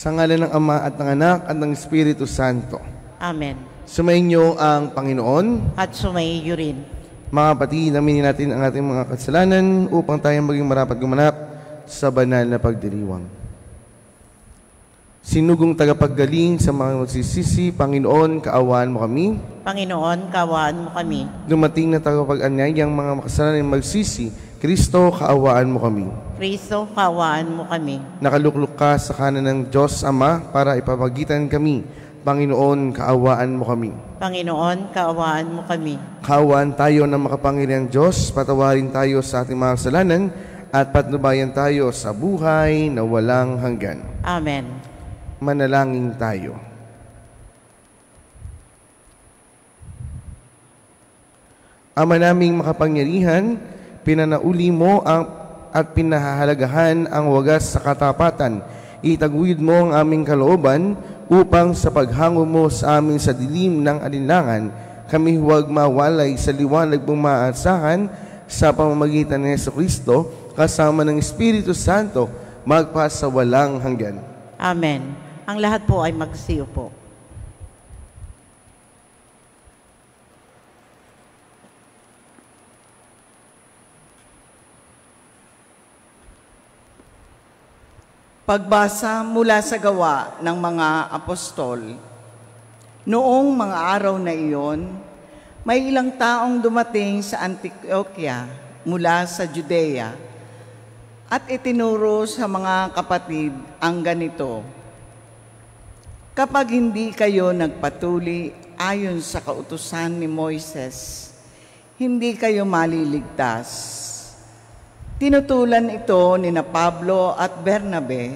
Sa ngalan ng Ama at ng Anak at ng Espiritu Santo. Amen. Sumainyo ang Panginoon. At sumaiyo rin. Mga kapatid, aminin natin ang ating mga kasalanan upang tayo maging marapat gumanap sa banal na pagdiriwang. Sinugong tagapaggaling sa mga magsisisi, Panginoon, kaawaan mo kami. Panginoon, kaawaan mo kami. Dumating na tagapag-anyayang mga makasalanan magsisi, Kristo, kaawaan mo kami. Kristo, kaawaan mo kami. Nakaluklok ka sa kanan ng Diyos Ama para ipamagitan kami. Panginoon, kaawaan mo kami. Panginoon, kaawaan mo kami. Kaawaan tayo ng makapangyarihang Diyos, patawarin tayo sa ating mga kasalanan at patnubayan tayo sa buhay na walang hanggan. Amen. Manalangin tayo. Ama naming makapangyarihan, pinanauli mo at pinahahalagahan ang wagas sa katapatan. Itaguyod mo ang aming kalooban upang sa paghango mo sa amin sa dilim ng alinlangan, kami huwag mawalay sa liwanag mong maaasahan sa pamamagitan ni Jesucristo kasama ng Espiritu Santo magpasawalang hanggan. Amen. Ang lahat po ay magsiupo. Pagbasa mula sa gawa ng mga apostol. Noong mga araw na iyon, may ilang taong dumating sa Antioquia mula sa Judea at itinuro sa mga kapatid ang ganito: kapag hindi kayo nagpatuli ayon sa kautusan ni Moises, hindi kayo maliligtas. Tinutulan ito ni Pablo at Bernabe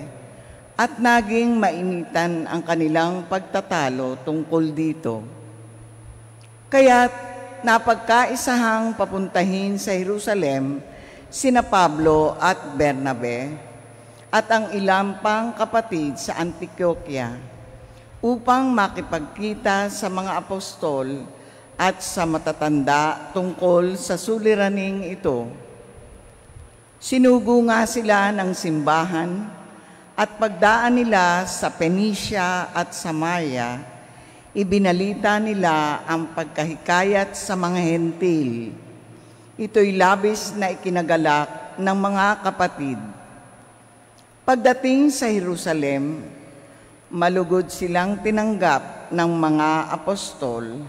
at naging mainitan ang kanilang pagtatalo tungkol dito. Kaya't napagkaisahang papuntahin sa Jerusalem sina Pablo at Bernabe at ang ilang pang kapatid sa Antioquia upang makipagkita sa mga apostol at sa matatanda tungkol sa suliraning ito. Sinugo nga sila ng simbahan at pagdaan nila sa Phoenicia at Samaria, ibinalita nila ang pagkahikayat sa mga hentil. Ito'y labis na ikinagalak ng mga kapatid. Pagdating sa Jerusalem, malugod silang tinanggap ng mga apostol,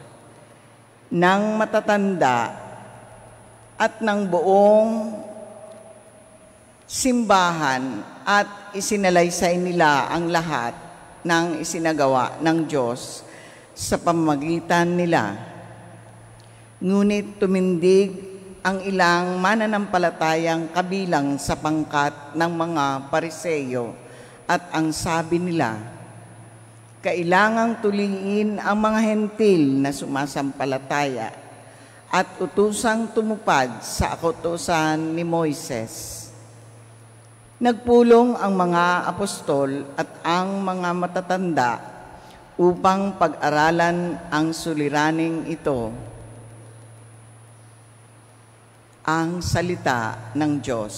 ng matatanda at ng buong simbahan at isinalaysay nila ang lahat ng isinagawa ng Diyos sa pamamagitan nila. Ngunit tumindig ang ilang mananampalatayang kabilang sa pangkat ng mga Pariseo at ang sabi nila, kailangang tuliin ang mga hentil na sumasampalataya at utusang tumupad sa kautusan ni Moises. Nagpulong ang mga apostol at ang mga matatanda upang pag-aralan ang suliraning ito. Ang salita ng Diyos.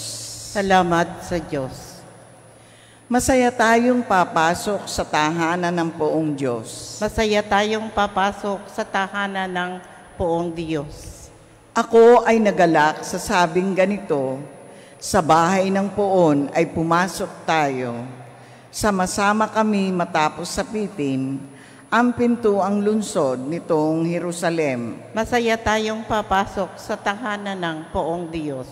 Salamat sa Diyos. Masaya tayong papasok sa tahanan ng poong Diyos. Masaya tayong papasok sa tahanan ng poong Diyos. Ako ay nagalak sa sabing ganito, sa bahay ng poon ay pumasok tayo. Sama-sama kami matapos sapitin ang pintuang lungsod nitong Jerusalem. Masaya tayong papasok sa tahanan ng poong Diyos.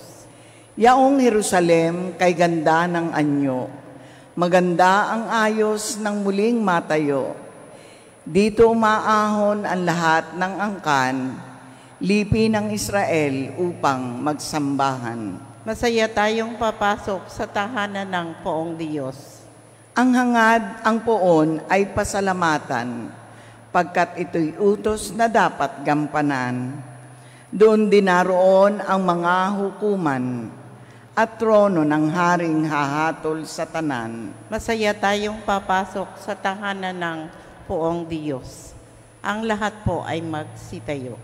Yaong Jerusalem kay ganda ng anyo. Maganda ang ayos ng muling matayo. Dito umaahon ang lahat ng angkan, lipi ng Israel upang magsambahan. Masaya tayong papasok sa tahanan ng poong Diyos. Ang hangad, ang poon ay pasalamatan, pagkat ito'y utos na dapat gampanan. Doon din naroon ang mga hukuman at trono ng haring hahatol sa tanan. Masaya tayong papasok sa tahanan ng poong Diyos. Ang lahat po ay magsitayo.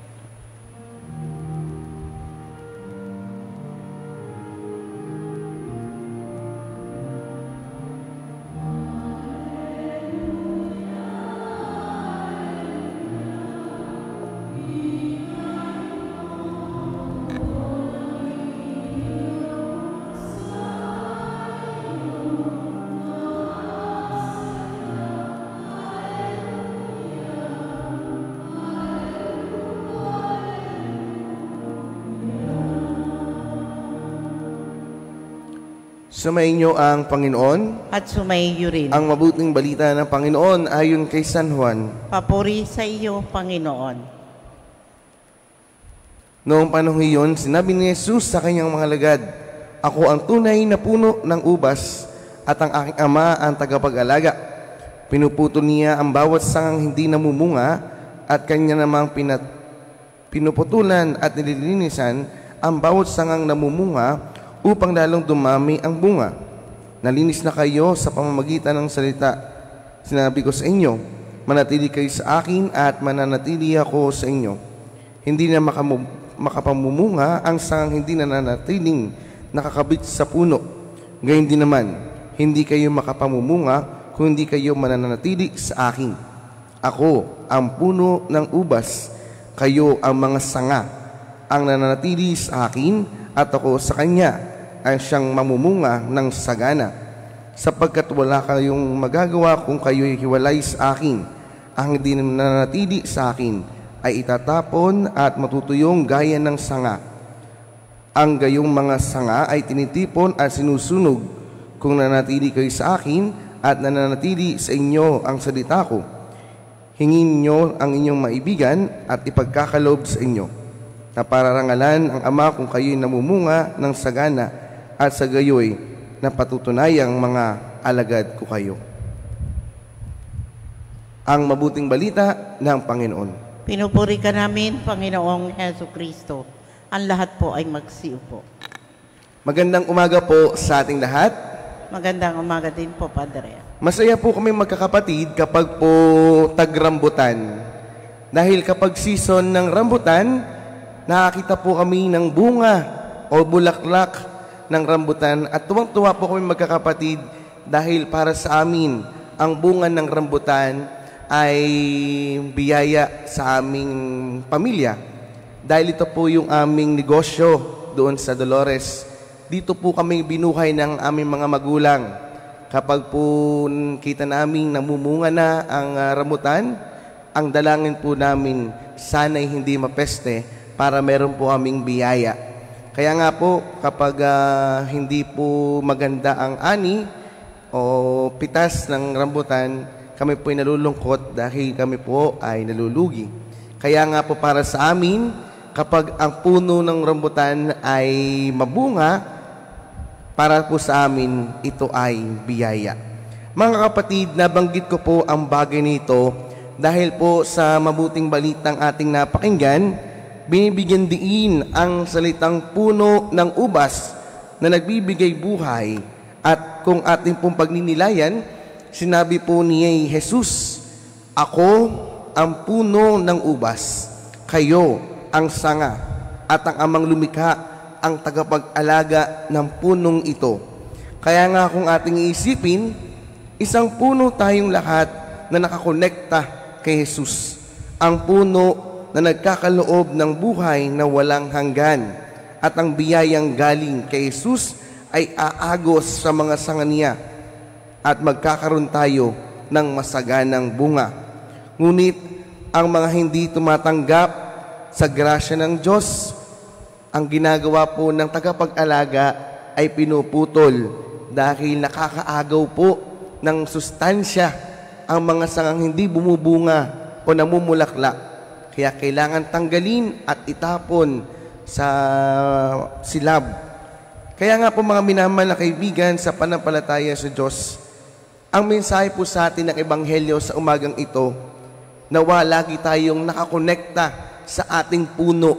Sumainyo ang Panginoon. At sumaiyo rin. Ang mabuting balita ng Panginoon ayon kay San Juan. Papuri sa iyo, Panginoon. Noong panahon iyon, sinabi ni Jesus sa kanyang mga alagad, "Ako ang tunay na puno ng ubas at ang aking Ama ang tagapag-alaga. Pinuputo niya ang bawat sangang hindi namumunga at kanya namang pinuputulan at nililinisan ang bawat sangang namumunga upang lalong dumami ang bunga. Nalinis na kayo sa pamamagitan ng salita. Sinabi ko sa inyo, manatili kayo sa akin at mananatili ako sa inyo. Hindi na makapamumunga ang sangang hindi nananatiling nakakabit sa puno. Gayon din naman, hindi kayo makapamumunga kung hindi kayo mananatili sa akin. Ako ang puno ng ubas, kayo ang mga sanga. Ang nananatili sa akin at ako sa kanya ay siyang mamumunga ng sagana, sapagkat wala kayong magagawa kung kayo'y hiwalay sa akin. Ang hindi nananatili sa akin ay itatapon at matutuyong gaya ng sanga. Ang gayong mga sanga ay tinitipon at sinusunog. Kung nananatili kayo sa akin at nananatili sa inyo ang salita ko, hingin nyo ang inyong maibigan at ipagkakaloob sa inyo, na pararangalan ang Ama kung kayo'y namumunga ng sagana, at sa gayoy na patutunayang mga alagad ko kayo." Ang mabuting balita ng Panginoon. Pinupuri ka namin, Panginoong Heso Kristo. Ang lahat po ay magsiupo. Magandang umaga po sa ating lahat. Magandang umaga din po, Padre. Masaya po kami magkakapatid kapag po tagrambutan. Dahil kapag season ng rambutan, nakakita po kami ng bunga o bulaklak ng rambutan at tuwang-tuwa po kami magkakapatid dahil para sa amin ang bunga ng rambutan ay biyaya sa aming pamilya. Dahil ito po yung aming negosyo doon sa Dolores. Dito po kami binuhay ng aming mga magulang. Kapag po kita namin namumunga na ang rambutan, ang dalangin po namin sana'y hindi mapeste para meron po aming biyaya. Kaya nga po, kapag hindi po maganda ang ani o pitas ng rambutan, kami po ay nalulungkot dahil kami po ay nalulugi. Kaya nga po para sa amin, kapag ang puno ng rambutan ay mabunga, para po sa amin, ito ay biyaya. Mga kapatid, nabanggit ko po ang bagay nito dahil po sa mabuting balitang ating napakinggan, binibigyan diin ang salitang puno ng ubas na nagbibigay buhay. At kung ating pong pagninilayan, sinabi po ni Jesus, "Ako ang puno ng ubas, kayo ang sanga, at ang Amang lumikha ang tagapag-alaga ng punong ito." Kaya nga kung ating iisipin, isang puno tayong lahat na nakakonekta kay Jesus. Ang puno na nagkakaloob ng buhay na walang hanggan, at ang biyayang galing kay Jesus ay aagos sa mga sanga niya at magkakaroon tayo ng masaganang bunga. Ngunit ang mga hindi tumatanggap sa grasya ng Diyos, ang ginagawa po ng tagapag-alaga ay pinuputol dahil nakakaagaw po ng sustansya ang mga sangang hindi bumubunga o namumulaklak. Kaya kailangan tanggalin at itapon sa silab. Kaya nga po mga minamahal na kaibigan sa panampalataya sa Diyos, ang mensahe po sa atin ng Ebanghelyo sa umagang ito, nawa lagi tayong nakakonekta sa ating puno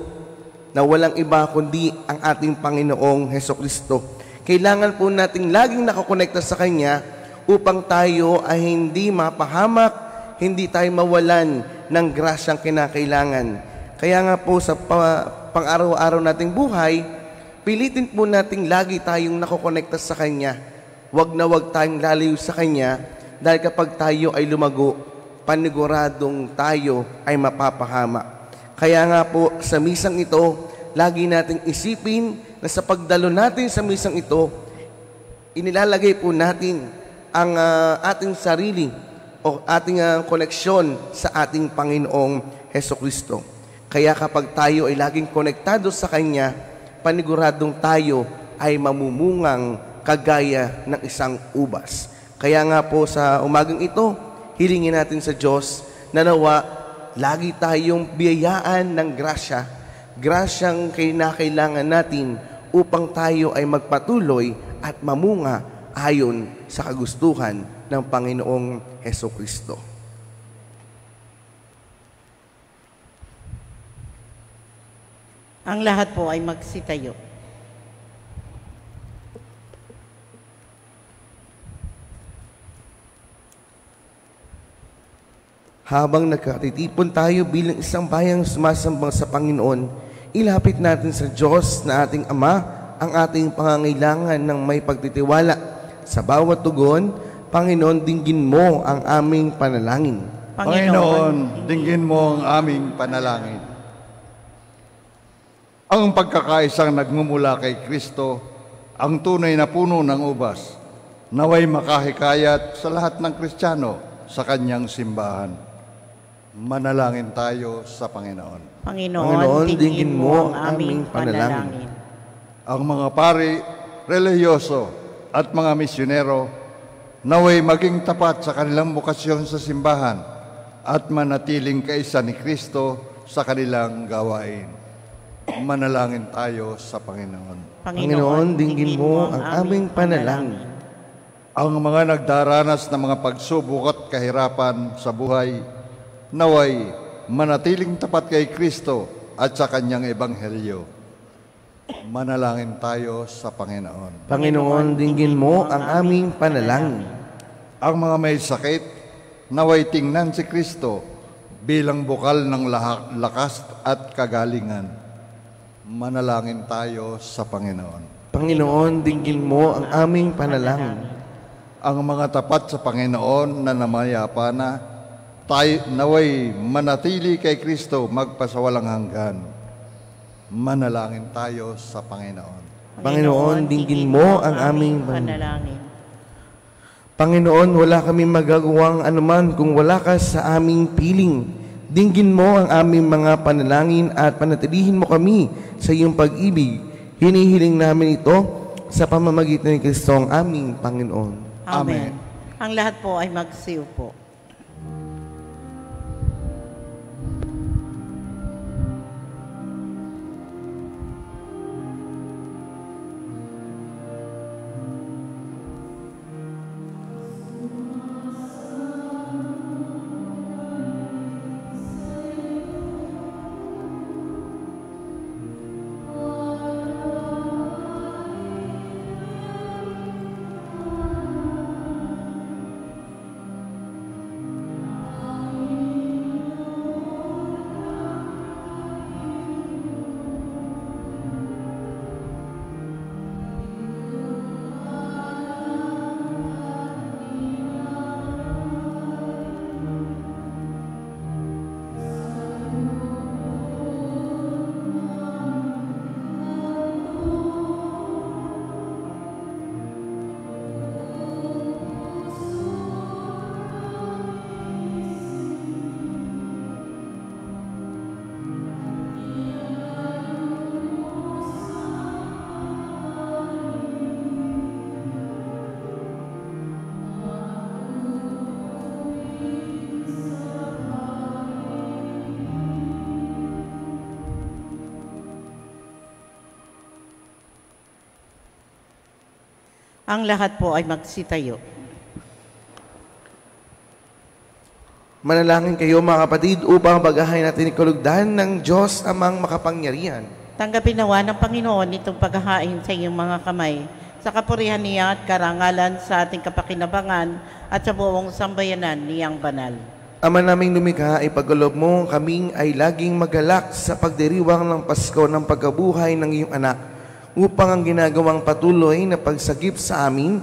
na walang iba kundi ang ating Panginoong Hesukristo. Kailangan po nating laging nakakonekta sa Kanya upang tayo ay hindi mapahamak, hindi tayo mawalan ng grasyang kinakailangan. Kaya nga po sa pang-araw-araw nating buhay, pilitin po nating lagi tayong nakokonekta sa Kanya. Huwag na huwag tayong lalayo sa Kanya dahil kapag tayo ay lumago, paniguradong tayo ay mapapahama. Kaya nga po sa misang ito, lagi nating isipin na sa pagdalo natin sa misang ito, inilalagay po natin ang ating sarili o ating koneksyon sa ating Panginoong Hesukristo. Kaya kapag tayo ay laging konektado sa Kanya, paniguradong tayo ay mamumungang kagaya ng isang ubas. Kaya nga po sa umagang ito, hilingin natin sa Diyos na nawa lagi tayong biyayaan ng grasya, grasyang kinakailangan natin upang tayo ay magpatuloy at mamunga ayon sa kagustuhan ng Panginoong Hesukristo. Ang lahat po ay magsitayo. Habang nagkatitipon tayo bilang isang bayang sumasambang sa Panginoon, ilapit natin sa Diyos na ating Ama ang ating pangangailangan ng may pagtitiwala. Sa bawat tugon, Panginoon, dinggin mo ang aming panalangin. Panginoon, dinggin mo ang aming panalangin. Ang pagkakaisang nagmumula kay Kristo, ang tunay na puno ng ubas, naway makahikayat sa lahat ng Kristiyano sa kanyang simbahan. Manalangin tayo sa Panginoon. Panginoon, dinggin mo ang aming panalangin. Ang mga pari, relihiyoso at mga misyonero, naway maging tapat sa kanilang bukasyon sa simbahan at manatiling kaisa ni Kristo sa kanilang gawain. Manalangin tayo sa Panginoon. Panginoon, dinggin mo ang aming panalangin. Ang mga nagdaranas ng mga pagsubok at kahirapan sa buhay, naway manatiling tapat kay Kristo at sa kanyang ebanghelyo. Manalangin tayo sa Panginoon. Panginoon, dinggin mo ang aming panalangin. Ang mga may sakit, naway tingnan si Kristo bilang bukal ng lakas at kagalingan. Manalangin tayo sa Panginoon. Panginoon, dinggin mo ang aming panalangin. Ang mga tapat sa Panginoon na namayapa na, tayo naway manatili kay Kristo magpasawalang hanggan. Manalangin tayo sa Panginoon. Panginoon, dinggin mo ang aming panalangin. Panginoon, wala kami magagawang anuman kung wala ka sa aming piling. Dinggin mo ang aming mga panalangin at panatilihin mo kami sa iyong pag-ibig. Hinihiling namin ito sa pamamagitan ni Kristo ang aming Panginoon. Amen. Ang lahat po ay magsiupo. Ang lahat po ay magsitayo. Manalangin kayo mga kapatid upang bagahay natin ikalugdan ng Diyos amang makapangyarihan. Tanggapin nawa ng Panginoon itong paghahain sa iyong mga kamay, sa kapurihan niya at karangalan sa ating kapakinabangan at sa buong sambayanan niyang banal. Ama naming lumikha, ipagkaloob mo kaming ay laging magalak sa pagdiriwang ng Pasko ng pagkabuhay ng iyong anak, upang ang ginagawang patuloy na pagsagip sa amin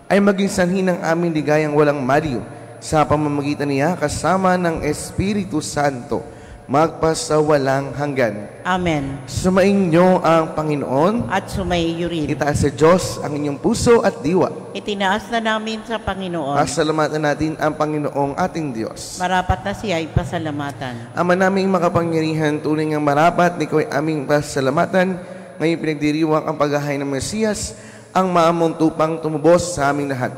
ay maging sanhi ng aming ligayang walang maliw sa pamamagitan niya kasama ng Espiritu Santo magpasawalang hanggan. Amen. Sumainyo ang Panginoon At sumaiyo rin. itaas sa Diyos ang inyong puso at diwa. Itinaas na namin sa Panginoon. Pasalamatan natin ang Panginoong ating Diyos. Marapat na siya ay pasalamatan. Ama naming makapangyarihan, tunay ngang marapat, ikaw ay aming pasalamatan. Ngayon pinagdiriwang ang paghahain ng Mesiyas, ang maamong tupang tumubos sa aming lahat.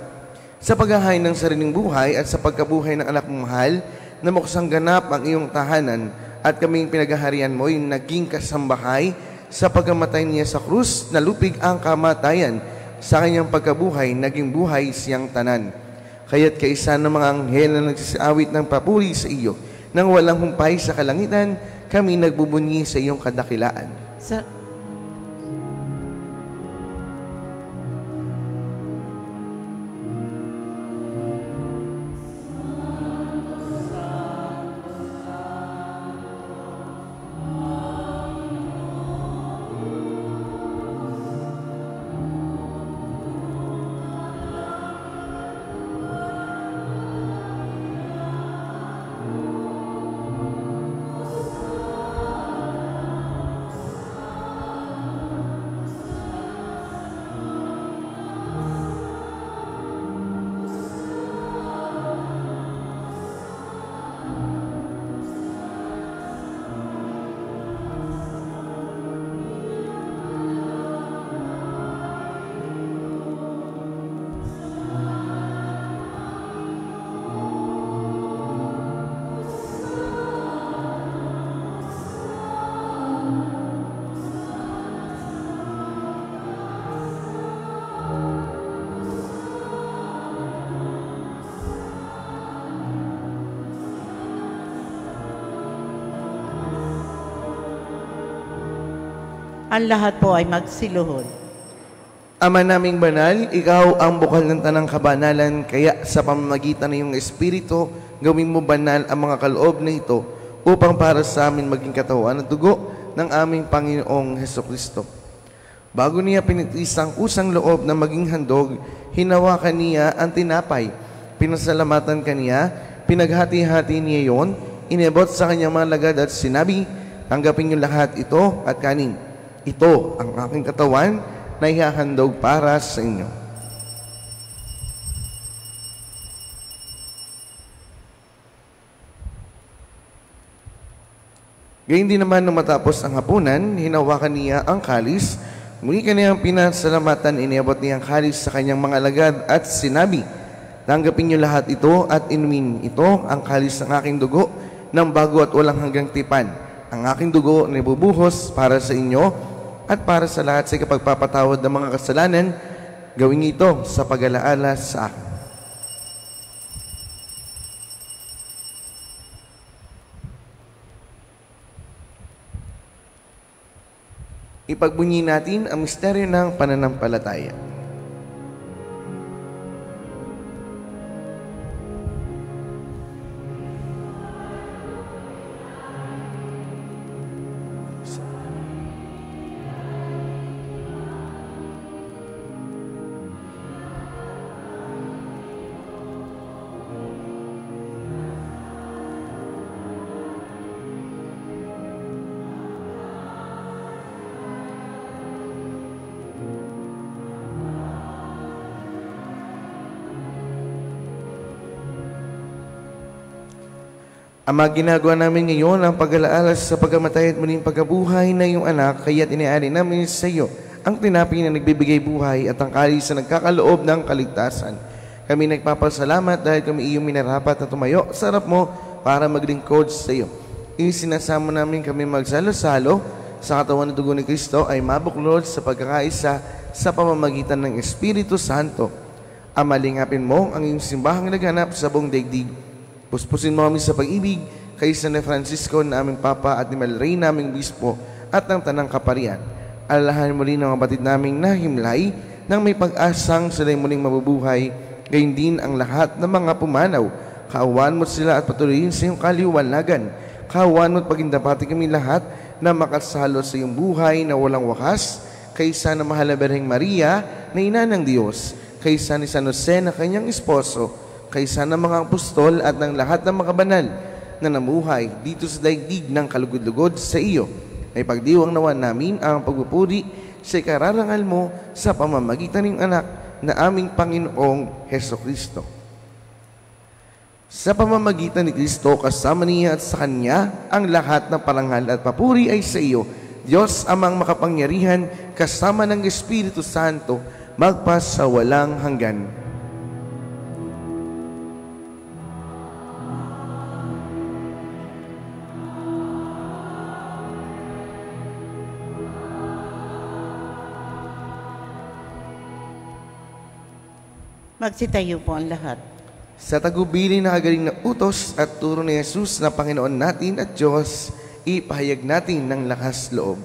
Sa paghahain ng sariling buhay at sa pagkabuhay ng anak mong mahal, na muksang ganap ang iyong tahanan at kaming pinaghaharian mo'y naging kasambahay sa pagkamatay niya sa krus na lupig ang kamatayan. Sa kanyang pagkabuhay, naging buhay siyang tanan. Kaya't kaisa ng mga anghel na nagsisiawit ng papuri sa iyo, nang walang humpay sa kalangitan, kami nagbubunyi sa iyong kadakilaan. Ang lahat po ay magsiluhod. Ama naming banal, ikaw ang bukal ng tanang kabanalan, kaya sa pamamagitan ng iyong Espiritu, gawin mo banal ang mga kaloob na ito upang para sa amin maging katawan at dugo ng aming Panginoong Hesukristo. Bago niya pinitis ang kusang loob na maging handog, hinawakan niya ang tinapay. Pinasalamatan kaniya, pinaghati-hati niya yon, inebot sa kanyang mga lagad at sinabi, tanggapin niyo lahat ito at kanin. Ito ang aking katawan na ihahandog para sa inyo. Gayun din naman nung matapos ang hapunan, hinawakan niya ang kalis, muli kaniyang pinasalamatan, iniabot niya ang kalis sa kanyang mga alagad at sinabi, tanggapin niyo lahat ito at inumin. Ito ang kalis ng aking dugo ng bago at walang hanggang tipan. Ang aking dugo na ibubuhos para sa inyo at para sa lahat sa kapagpapatawad ng mga kasalanan. Gawin ito sa pag-alaala sa akin. Ipagbunyi natin ang misteryo ng pananampalataya. Ama, ginagawa namin ngayon ang pag-alaala sa pagkamatay at muling pagkabuhay na iyong anak, kaya't iniaalay namin sa iyo ang tinapay na nagbibigay buhay at ang kalis na nagkakaloob ng kaligtasan. Kami nagpapasalamat dahil kami iyong minarapat na tumayo sa harap mo para maglingkod sa iyo. Isinasama namin kami magsalo-salo sa katawan ng dugo ni Kristo ay mabuklod sa pagkakaisa sa pamamagitan ng Espiritu Santo. Ama, lingapin mo ang iyong simbahang naghanap sa buong daigdig. Puspusin mo kami sa pag-ibig kay San Francisco na aming Papa at ni Malray naming Bispo at ng Tanang Kaparian. Alalahanin mo rin ang kapatid naming nahimlay nang may pag-asang sila'y muling mabubuhay, gayon din ang lahat ng mga pumanaw. Kaawaan mo sila at patuloyin sa iyong kaliwanagan. Kaawaan mo at pagindapati kami lahat na makasalo sa iyong buhay na walang wakas, kaysa na mahal na Birheng Maria na ina ng Diyos, kaysa ni San Jose na kanyang esposo, kaysa ng mga apostol at ng lahat ng mga banal na namuhay dito sa daigdig ng kalugod-lugod sa iyo. Ay pagdiwang nawa namin ang pagpupuri sa ikararangal mo sa pamamagitan ng anak na aming Panginoong Hesukristo. Sa pamamagitan ni Kristo, kasama niya at sa Kanya, ang lahat ng parangal at papuri ay sa iyo, Diyos amang makapangyarihan, kasama ng Espiritu Santo, magpas sa walang hanggan. Magsitayo po ang lahat. Sa tagubilin na kagaling na utos at turo ni Jesus na Panginoon natin at Diyos, ipahayag natin ng lakas loob.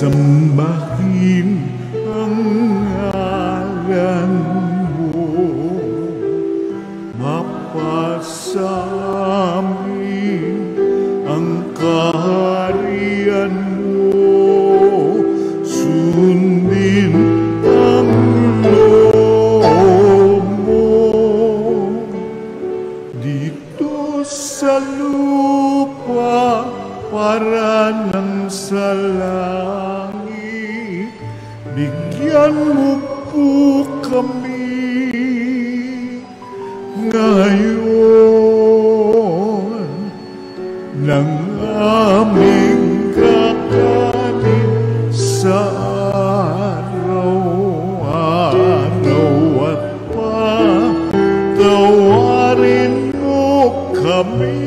Sambahin ang ngalan mo, mapasamin ang kaharian mo, sundin ang loob mo dito sa lupa para ng sa langit. Bigyan mo po kami ngayon ng aming kakanin sa araw-araw at patawarin mo kami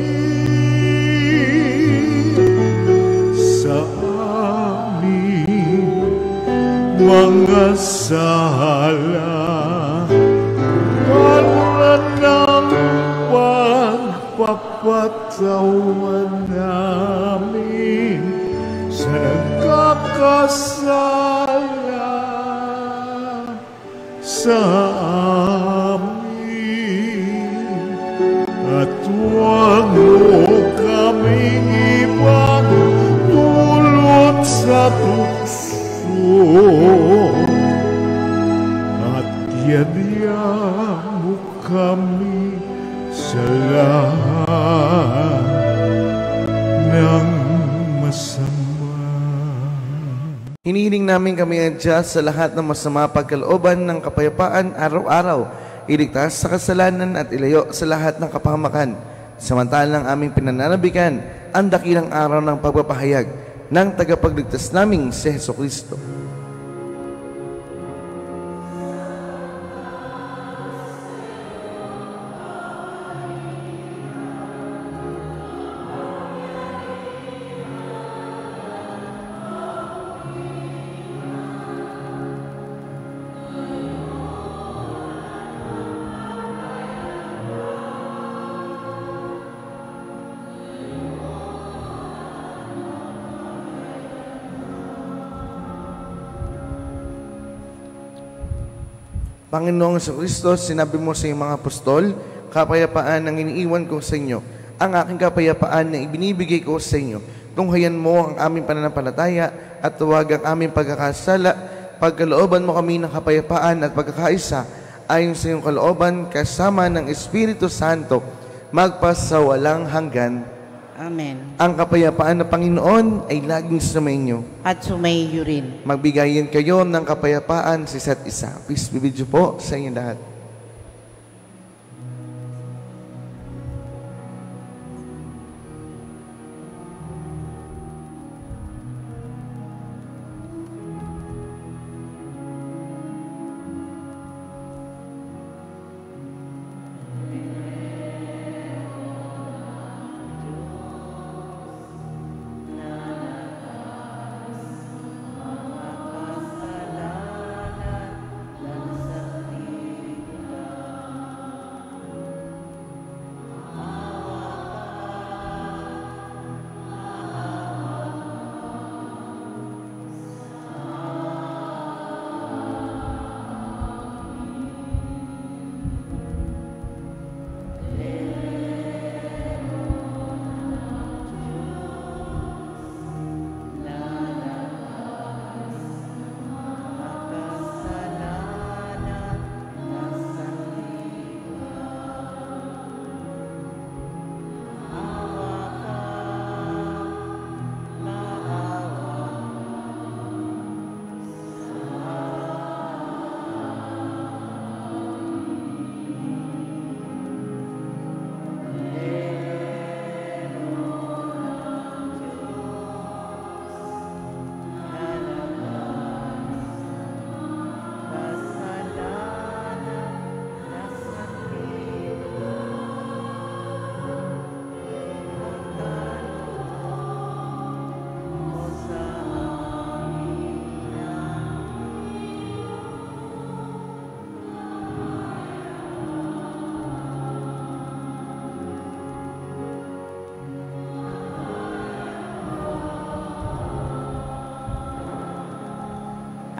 mga sala para ng pagpapatawa namin sa nagkakasala sa amin, at huwag mo kaming ibang dulot sa tukso at yadya mo kami sa lahat ng masama. Hinihiling namin kami ang Diyos sa lahat ng masama pagkalooban ng kapayapaan araw-araw, iligtas sa kasalanan at ilayo sa lahat ng kapahamakan, samantalang aming pinananabikan ang dakilang araw ng pagpapahayag ng tagapagligtas naming si Jesucristo. Panginoong Jesucristo, sinabi mo sa iyong mga apostol, kapayapaan ang iniiwan ko sa inyo. Ang aking kapayapaan na ibinibigay ko sa inyo. Tunghayan mo ang aming pananampalataya at tuwag ang aming pagkakasala. Pagkalooban mo kami ng kapayapaan at pagkakaisa ayon sa iyong kalooban kasama ng Espiritu Santo magpas sa walang hanggan. Amen. Ang kapayapaan ng Panginoon ay laging sumainyo. At sumaiyo rin. Magbigayin kayo ng kapayapaan sa isa't isa. Peace be with you po sa inyo lahat.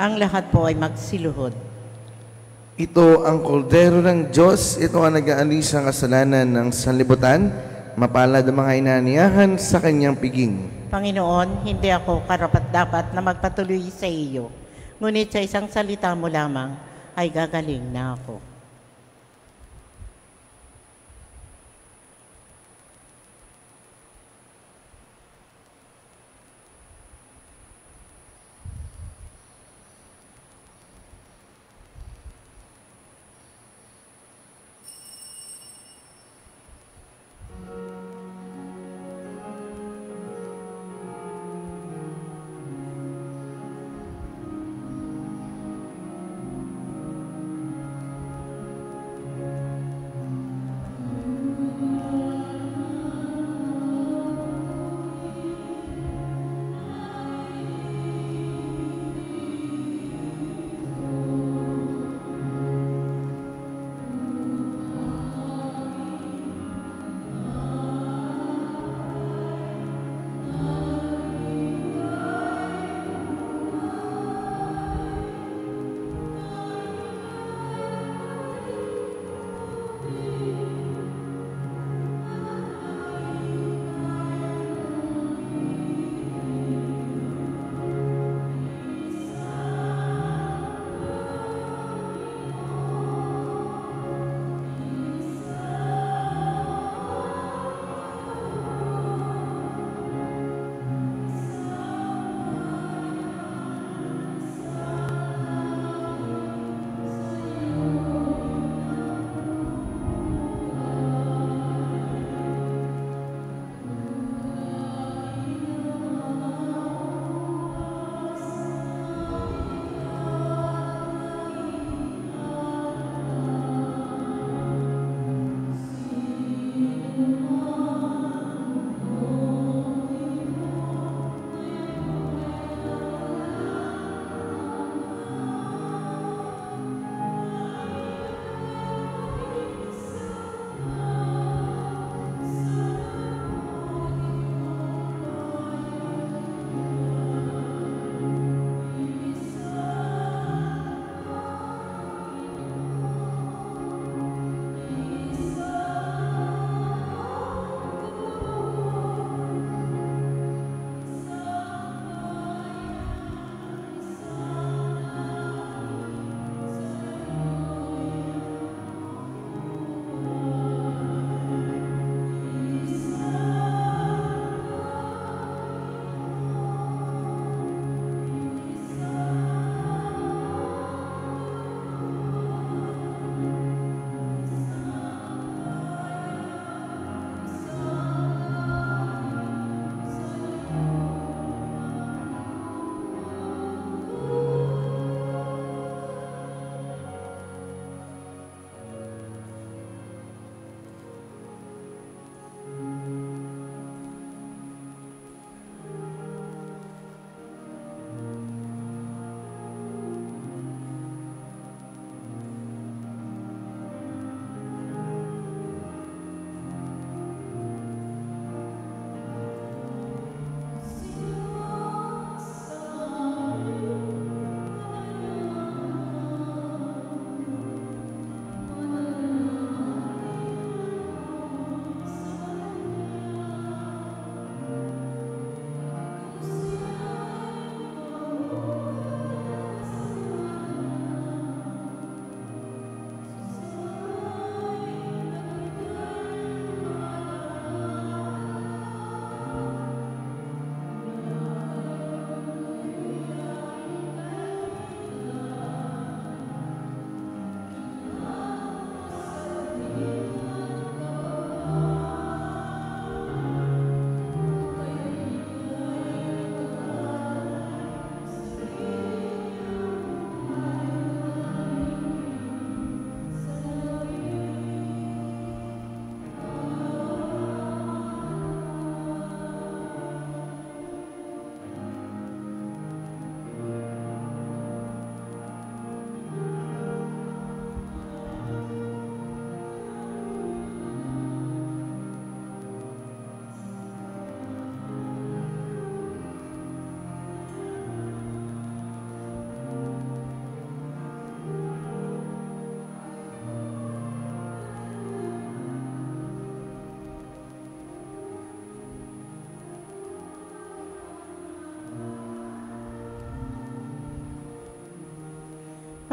Ang lahat po ay magsiluhod. Ito ang kordero ng Diyos, ito ang nag-aalis ng kasalanan ng sanlibutan. Mapalad ang mga inaniyahan sa kanyang piging. Panginoon, hindi ako karapat-dapat na magpatuloy sa iyo. Ngunit sa isang salita mo lamang ay gagaling na ako.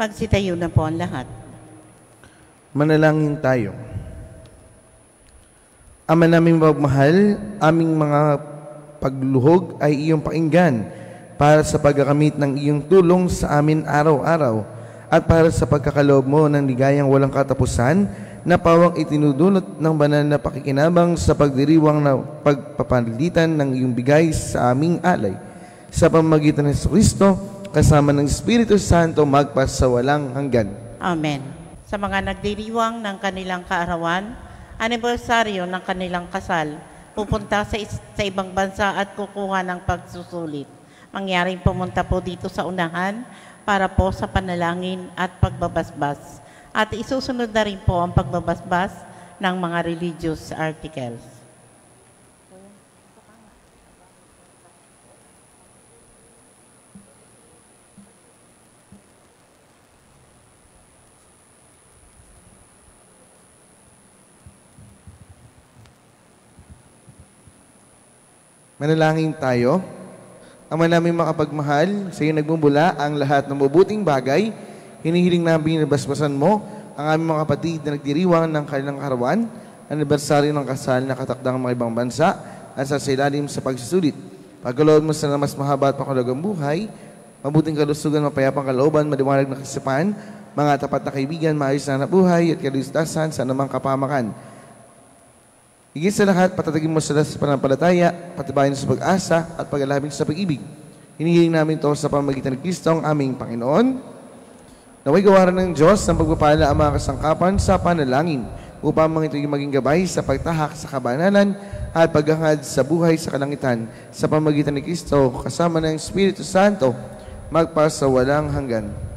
Magsitayo na po ang lahat. Manalangin tayo. Ama naming mapagmahal, aming mga pagluhog ay iyong pakinggan para sa pagkakamit ng iyong tulong sa amin araw-araw at para sa pagkakaloob mo ng ligayang walang katapusan na pawang itinudulot ng banal na pakikinabang sa pagdiriwang na pagpapalitan ng iyong bigay sa aming alay. Sa pamamagitan ng Kristo, kasama ng Espiritu Santo, magpasawalang hanggan. Amen. Sa mga nagdiriwang ng kanilang kaarawan, anibersaryo ng kanilang kasal, pupunta sa ibang bansa at kukuha ng pagsusulit. Mangyaring pumunta po dito sa unahan para po sa panalangin at pagbabasbas. At isusunod na rin po ang pagbabasbas ng mga religious articles. Manalangin tayo. Ama naming makapagmahal, sa iyo nagmumula ang lahat ng mabuting bagay. Hinihiling namin nabasbasan mo ang aming mga kapatid na nagdiriwang ng kanilang karawan, anibersaryo ng kasal na katakdang mga ibang bansa at sa ilalim sa pagsusulit. Pagkaloob mo sa mas mahaba at pakalagang buhay, mabuting kalusugan, mapayapang kalooban, maliwanag na kasipan, mga tapat na kaibigan, maayos na buhay at kaligtasan sa anumang kapamakan. Higit sa lahat, patatagin mo sila sa pananampalataya, patibayin sa pag-asa at pag-alabing sa pag-ibig. Hinihiling namin ito sa pamamagitan ng Kristo ang aming Panginoon. Naway gawaran ng Diyos ng pagpapala ang mga kasangkapan sa panalangin upang mga ito'y maging gabay sa pagtahak sa kabanalan at paghangad sa buhay sa kalangitan sa pamamagitan ni Kristo kasama ng Espiritu Santo magpasawalang hanggan.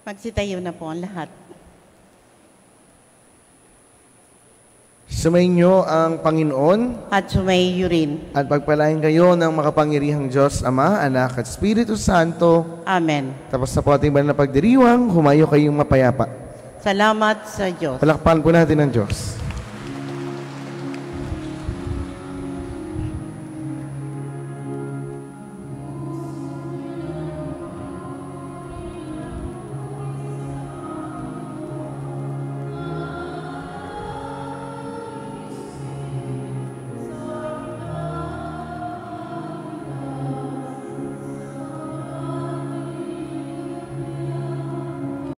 Magsitayo na po ang lahat. Sumainyo ang Panginoon At sumayo rin. at pagpalain kayo ng makapangyarihang Diyos, Ama, Anak at Espiritu Santo. Amen. Tapos na po ating banal na pagdiriwang, humayo kayong mapayapa. Salamat sa Diyos. Palakpakan po natin ang Diyos.